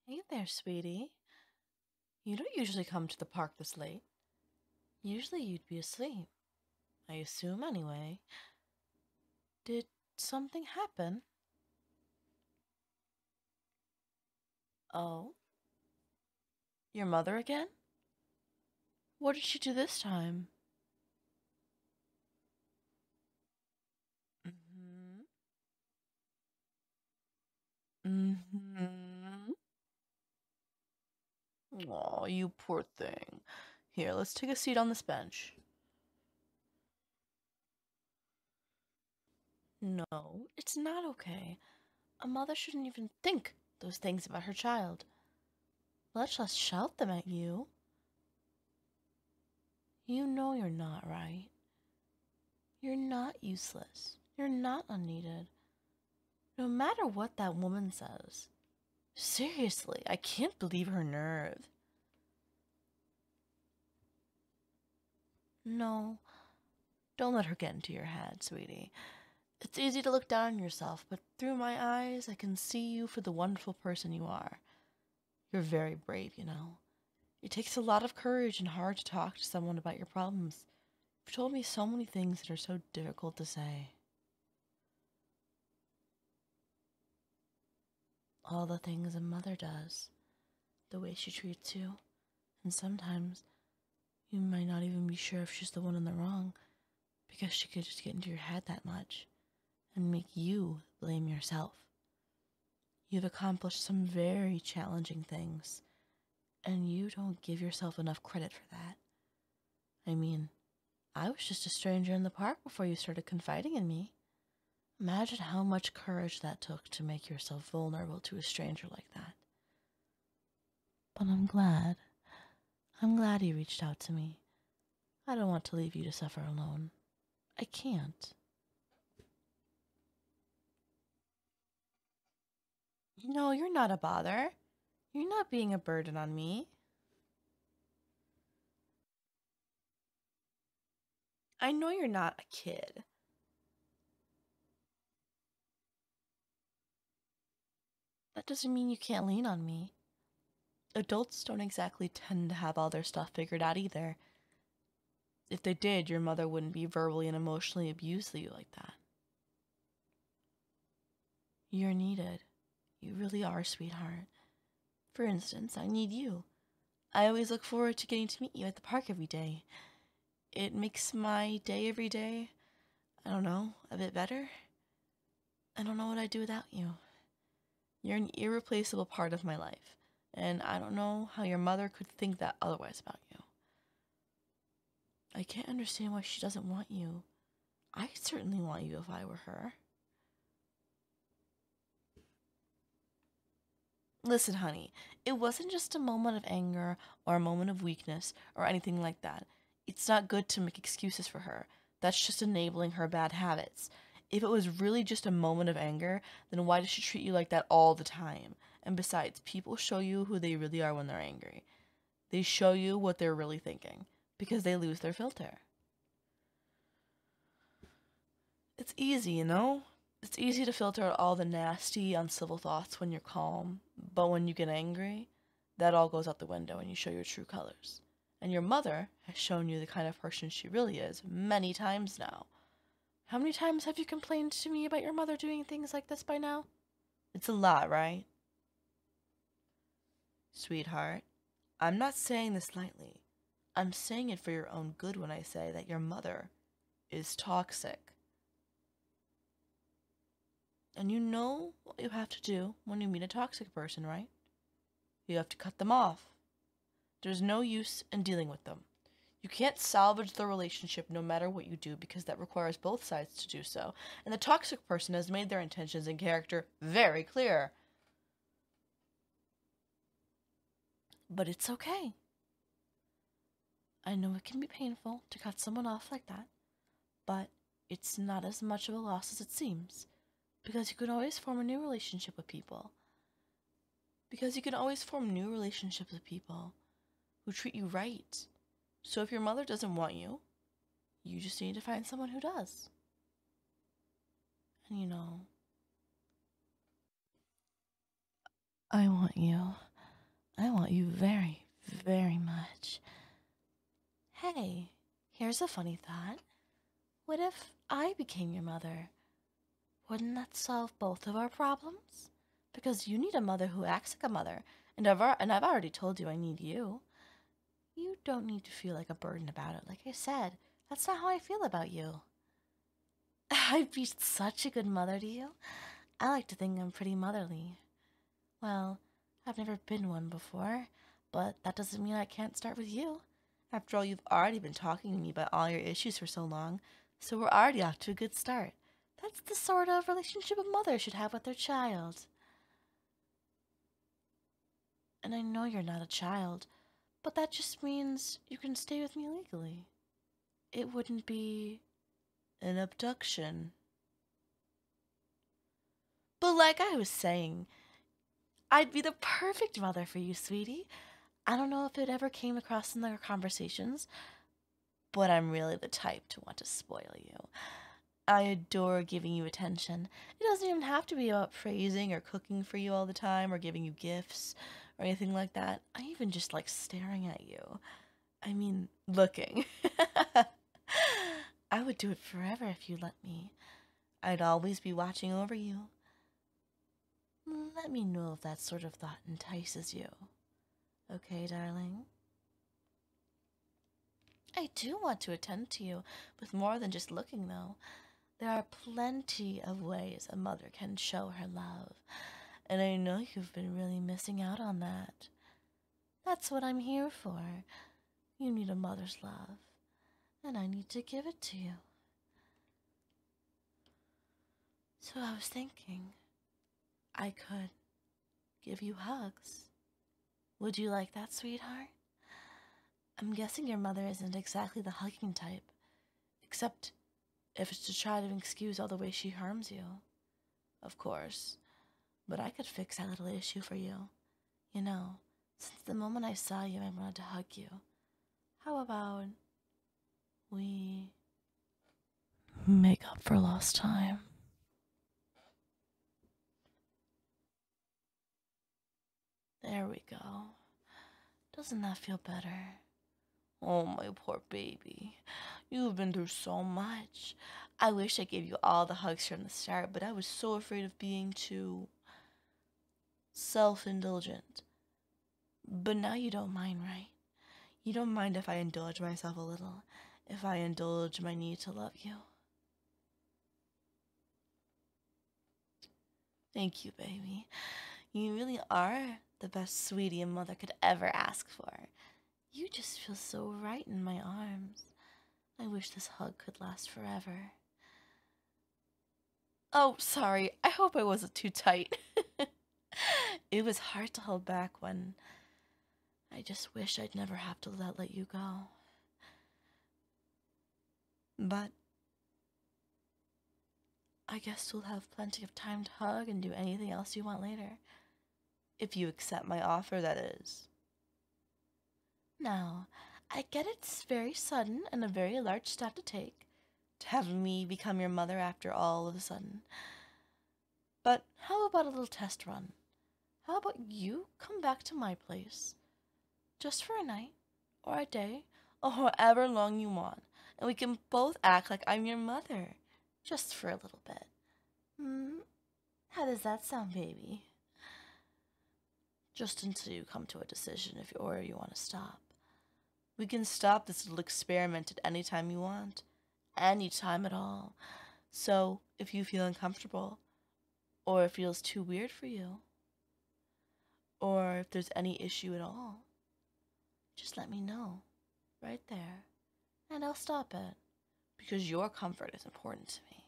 Hey there, sweetie. You don't usually come to the park this late. Usually you'd be asleep. I assume, anyway. Did something happen? Oh, your mother again? What did she do this time? Mm-hmm. Mm-hmm. Aw, you poor thing. Here, let's take a seat on this bench. No, it's not okay. A mother shouldn't even think those things about her child, much less shout them at you. You know you're not right. You're not useless. You're not unneeded. No matter what that woman says. Seriously, I can't believe her nerve. No, don't let her get into your head, sweetie. It's easy to look down on yourself, but through my eyes, I can see you for the wonderful person you are. You're very brave, you know. It takes a lot of courage and heart to talk to someone about your problems. You've told me so many things that are so difficult to say. All the things a mother does, the way she treats you, and sometimes you might not even be sure if she's the one in the wrong because she could just get into your head that much and make you blame yourself. You've accomplished some very challenging things, and you don't give yourself enough credit for that. I mean, I was just a stranger in the park before you started confiding in me. Imagine how much courage that took to make yourself vulnerable to a stranger like that. But I'm glad. I'm glad you reached out to me. I don't want to leave you to suffer alone. I can't. No, you're not a bother. You're not being a burden on me. I know you're not a kid. That doesn't mean you can't lean on me. Adults don't exactly tend to have all their stuff figured out either. If they did, your mother wouldn't be verbally and emotionally abusing you like that. You're needed. You really are, sweetheart. For instance, I need you. I always look forward to getting to meet you at the park every day. It makes my day every day, I don't know, a bit better. I don't know what I'd do without you. You're an irreplaceable part of my life, and I don't know how your mother could think that otherwise about you. I can't understand why she doesn't want you. I certainly want you if I were her. Listen, honey, it wasn't just a moment of anger or a moment of weakness or anything like that. It's not good to make excuses for her. That's just enabling her bad habits. If it was really just a moment of anger, then why does she treat you like that all the time? And besides, people show you who they really are when they're angry. They show you what they're really thinking because they lose their filter. It's easy, you know? It's easy to filter out all the nasty, uncivil thoughts when you're calm, but when you get angry, that all goes out the window and you show your true colors. And your mother has shown you the kind of person she really is many times now. How many times have you complained to me about your mother doing things like this by now? It's a lot, right? Sweetheart, I'm not saying this lightly. I'm saying it for your own good when I say that your mother is toxic. And you know what you have to do when you meet a toxic person, right? You have to cut them off. There's no use in dealing with them. You can't salvage the relationship no matter what you do because that requires both sides to do so. And the toxic person has made their intentions and character very clear. But it's okay. I know it can be painful to cut someone off like that, but it's not as much of a loss as it seems because you can always form a new relationship with people. Because you can always form new relationships with people who treat you right. So if your mother doesn't want you, you just need to find someone who does. And you know, I want you. I want you very, very much. Hey, here's a funny thought. What if I became your mother? Wouldn't that solve both of our problems? Because you need a mother who acts like a mother, and I've already told you I need you. You don't need to feel like a burden about it. Like I said, that's not how I feel about you. I'd be such a good mother to you. I like to think I'm pretty motherly. Well, I've never been one before, but that doesn't mean I can't start with you. After all, you've already been talking to me about all your issues for so long, so we're already off to a good start. That's the sort of relationship a mother should have with their child. And I know you're not a child, but that just means you can stay with me legally. It wouldn't be an abduction. But like I was saying, I'd be the perfect mother for you, sweetie. I don't know if it ever came across in our conversations, but I'm really the type to want to spoil you. I adore giving you attention. It doesn't even have to be about praising or cooking for you all the time or giving you gifts or anything like that. I even just like staring at you. I mean, looking. I would do it forever if you let me. I'd always be watching over you. Let me know if that sort of thought entices you. Okay, darling? I do want to attend to you with more than just looking, though. There are plenty of ways a mother can show her love, and I know you've been really missing out on that. That's what I'm here for. You need a mother's love, and I need to give it to you. So I was thinking, I could give you hugs. Would you like that, sweetheart? I'm guessing your mother isn't exactly the hugging type, except if it's to try to excuse all the way she harms you. Of course. But I could fix that little issue for you. You know, since the moment I saw you, I wanted to hug you. How about we make up for lost time? There we go. Doesn't that feel better? Oh, my poor baby. You've been through so much. I wish I gave you all the hugs from the start, but I was so afraid of being too self-indulgent. But now you don't mind, right? You don't mind if I indulge myself a little, if I indulge my need to love you. Thank you, baby. You really are the best sweetie a mother could ever ask for. You just feel so right in my arms. I wish this hug could last forever. Oh, sorry. I hope I wasn't too tight. It was hard to hold back when I just wish I'd never have to let you go. But I guess we'll have plenty of time to hug and do anything else you want later. If you accept my offer, that is. Now, I get it's very sudden and a very large step to take, to have me become your mother after all of a sudden. But how about a little test run? How about you come back to my place, just for a night, or a day, or however long you want, and we can both act like I'm your mother, just for a little bit. How does that sound, baby? Just until you come to a decision if you want to stop. We can stop this little experiment at any time you want. Any time at all. So, if you feel uncomfortable, or it feels too weird for you, or if there's any issue at all, just let me know, right there, and I'll stop it, because your comfort is important to me.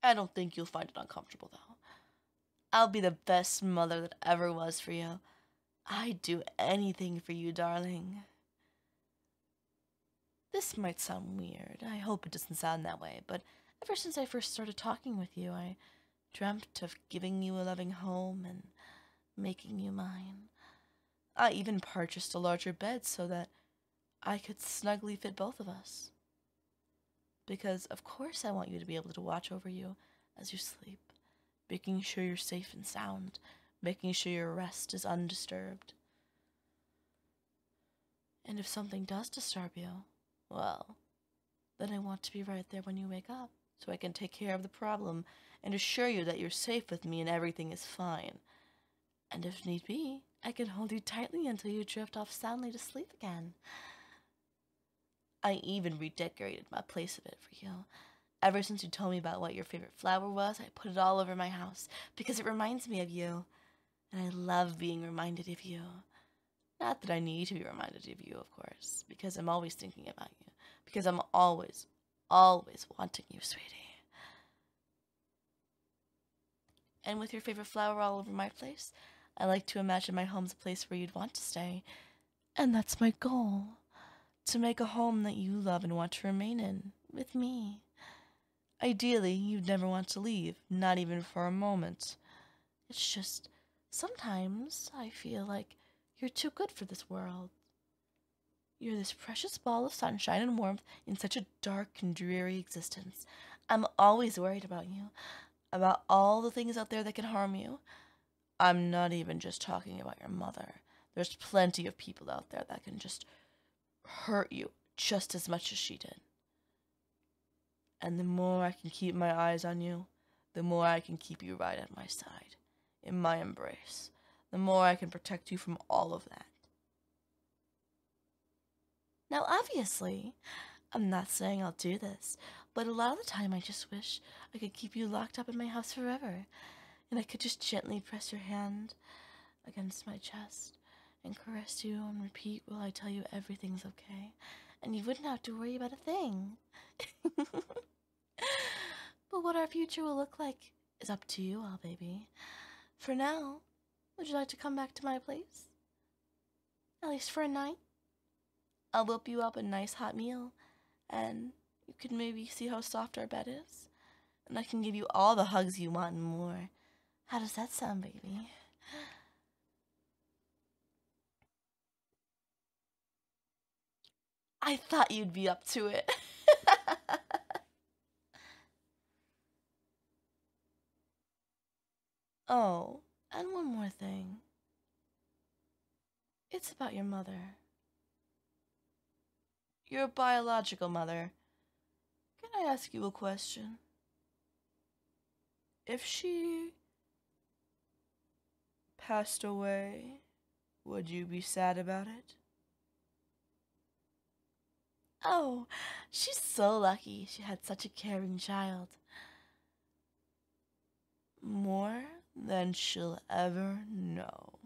I don't think you'll find it uncomfortable, though. I'll be the best mother that ever was for you. I'd do anything for you, darling. This might sound weird. I hope it doesn't sound that way, but ever since I first started talking with you, I dreamt of giving you a loving home and making you mine. I even purchased a larger bed so that I could snugly fit both of us. Because, of course, I want you to be able to watch over you as you sleep, making sure you're safe and sound, making sure your rest is undisturbed. And if something does disturb you, well, then I want to be right there when you wake up, so I can take care of the problem and assure you that you're safe with me and everything is fine. And if need be, I can hold you tightly until you drift off soundly to sleep again. I even redecorated my place a bit for you. Ever since you told me about what your favorite flower was, I put it all over my house because it reminds me of you. And I love being reminded of you. Not that I need to be reminded of you, of course, because I'm always thinking about you. Because I'm always, always wanting you, sweetie. And with your favorite flower all over my place, I like to imagine my home's a place where you'd want to stay. And that's my goal. To make a home that you love and want to remain in, with me. Ideally, you'd never want to leave, not even for a moment. It's just, sometimes I feel like you're too good for this world. You're this precious ball of sunshine and warmth in such a dark and dreary existence. I'm always worried about you, about all the things out there that can harm you. I'm not even just talking about your mother. There's plenty of people out there that can just hurt you just as much as she did. And the more I can keep my eyes on you, the more I can keep you right at my side, in my embrace. The more I can protect you from all of that. Now, obviously, I'm not saying I'll do this, but a lot of the time I just wish I could keep you locked up in my house forever, and I could just gently press your hand against my chest and caress you on repeat while I tell you everything's okay, and you wouldn't have to worry about a thing. But what our future will look like is up to you all, baby. For now, would you like to come back to my place? At least for a night? I'll whip you up a nice hot meal, and you can maybe see how soft our bed is. And I can give you all the hugs you want and more. How does that sound, baby? I thought you'd be up to it. Oh, and one more thing. It's about your mother. Your biological mother. Can I ask you a question? If she passed away, would you be sad about it? Oh, she's so lucky she had such a caring child. More than she'll ever know.